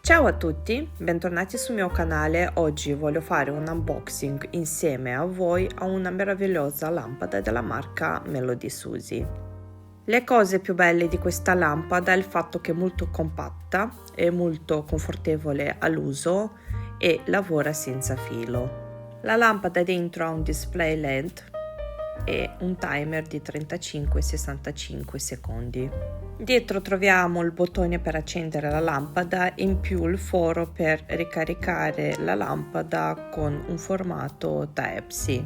Ciao a tutti, bentornati sul mio canale. Oggi voglio fare un unboxing insieme a voi a una meravigliosa lampada della marca Melody Susie. Le cose più belle di questa lampada è il fatto che è molto compatta, è molto confortevole all'uso e lavora senza filo. La lampada dentro ha un display LED e un timer di 35-65 secondi. Dietro troviamo il bottone per accendere la lampada e in più il foro per ricaricare la lampada con un formato Type-C.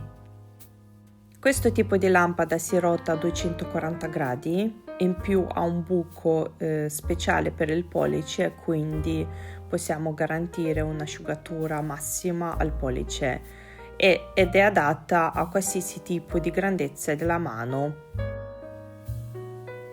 Questo tipo di lampada si rota a 240 gradi, in più ha un buco speciale per il pollice, quindi possiamo garantire un'asciugatura massima al pollice ed è adatta a qualsiasi tipo di grandezza della mano.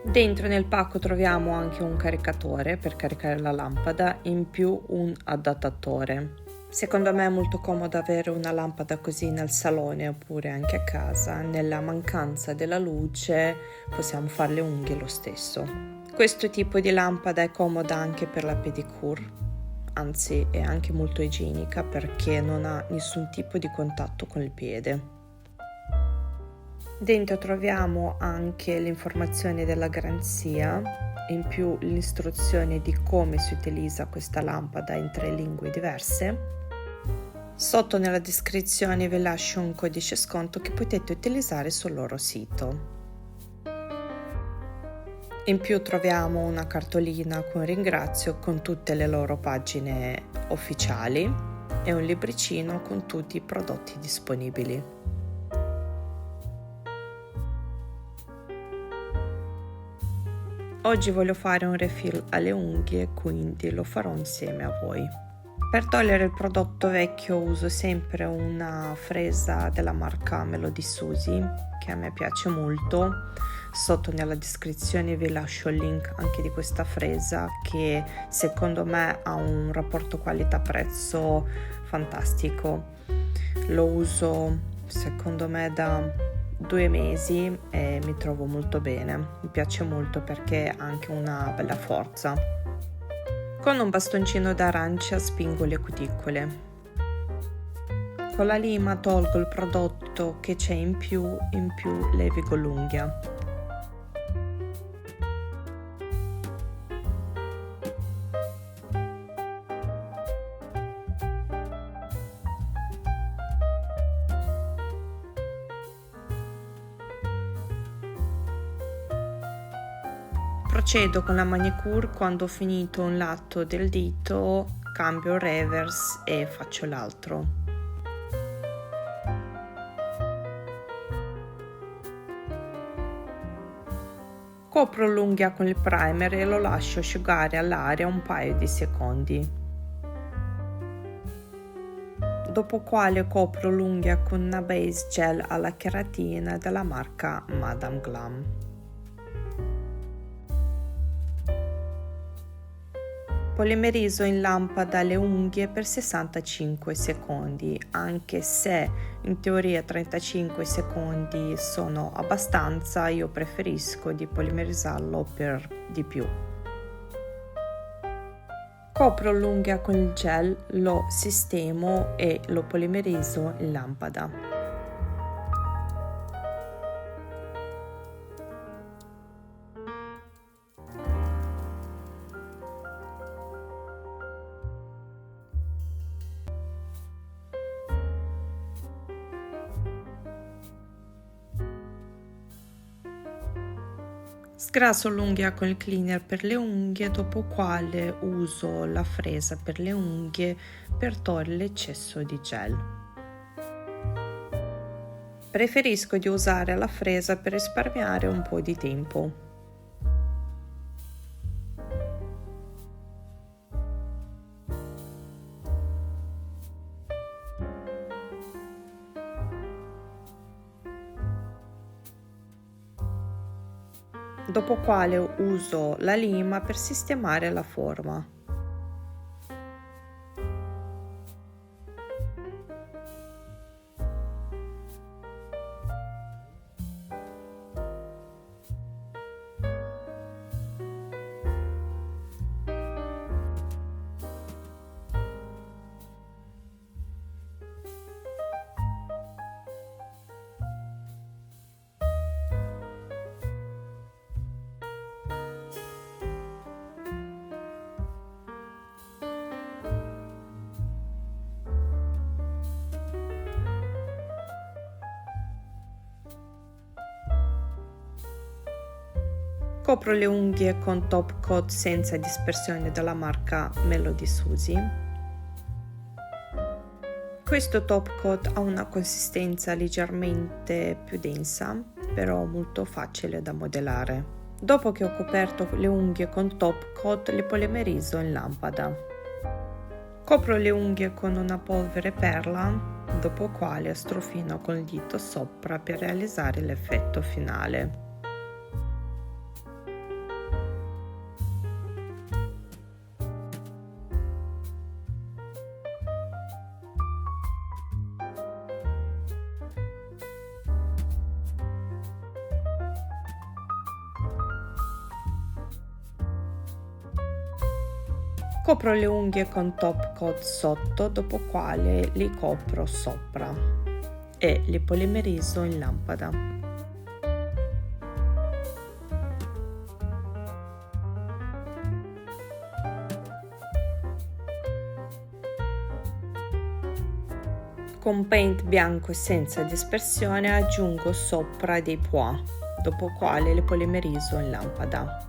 Dentro nel pacco troviamo anche un caricatore per caricare la lampada, in più un adattatore. Secondo me è molto comodo avere una lampada così nel salone oppure anche a casa. Nella mancanza della luce possiamo fare le unghie lo stesso. Questo tipo di lampada è comoda anche per la pedicure, anzi è anche molto igienica perché non ha nessun tipo di contatto con il piede. Dentro troviamo anche l'informazione della garanzia, in più l'istruzione di come si utilizza questa lampada in 3 lingue diverse. Sotto nella descrizione vi lascio un codice sconto che potete utilizzare sul loro sito. In più troviamo una cartolina con ringrazio con tutte le loro pagine ufficiali e un libricino con tutti i prodotti disponibili. Oggi voglio fare un refill alle unghie, quindi lo farò insieme a voi. Per togliere il prodotto vecchio uso sempre una fresa della marca Melody Susie, che a me piace molto. Sotto nella descrizione vi lascio il link anche di questa fresa che secondo me ha un rapporto qualità-prezzo fantastico. Lo uso secondo me da 2 mesi e mi trovo molto bene, mi piace molto perché ha anche una bella forza. Con un bastoncino d'arancia spingo le cuticole. Con la lima tolgo il prodotto che c'è in più levigo l'unghia. Procedo con la manicure. Quando ho finito un lato del dito cambio il reverse e faccio l'altro. Copro l'unghia con il primer e lo lascio asciugare all'aria un paio di secondi. Dopo quale copro l'unghia con una base gel alla cheratina della marca Madame Glam. Polimerizzo in lampada le unghie per 65 secondi, anche se in teoria 35 secondi sono abbastanza, io preferisco di polimerizzarlo per di più. Copro l'unghia con il gel, lo sistemo e lo polimerizzo in lampada. Sgrasso l'unghia con il cleaner per le unghie, dopo quale uso la fresa per le unghie per togliere l'eccesso di gel. Preferisco di usare la fresa per risparmiare un po' di tempo. Dopo quale uso la lima per sistemare la forma. Copro le unghie con top coat senza dispersione della marca Melody Susie. Questo top coat ha una consistenza leggermente più densa, però molto facile da modellare. Dopo che ho coperto le unghie con top coat, le polimerizzo in lampada. Copro le unghie con una polvere perla, dopo quale strofino col dito sopra per realizzare l'effetto finale. Copro le unghie con top coat sotto, dopo quale li copro sopra e li polimerizzo in lampada. Con paint bianco e senza dispersione aggiungo sopra dei pois, dopo quale li polimerizzo in lampada.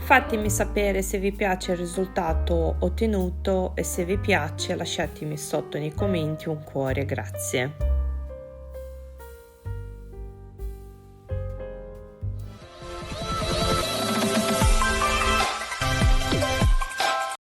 Fatemi sapere se vi piace il risultato ottenuto e se vi piace lasciatemi sotto nei commenti un cuore, grazie.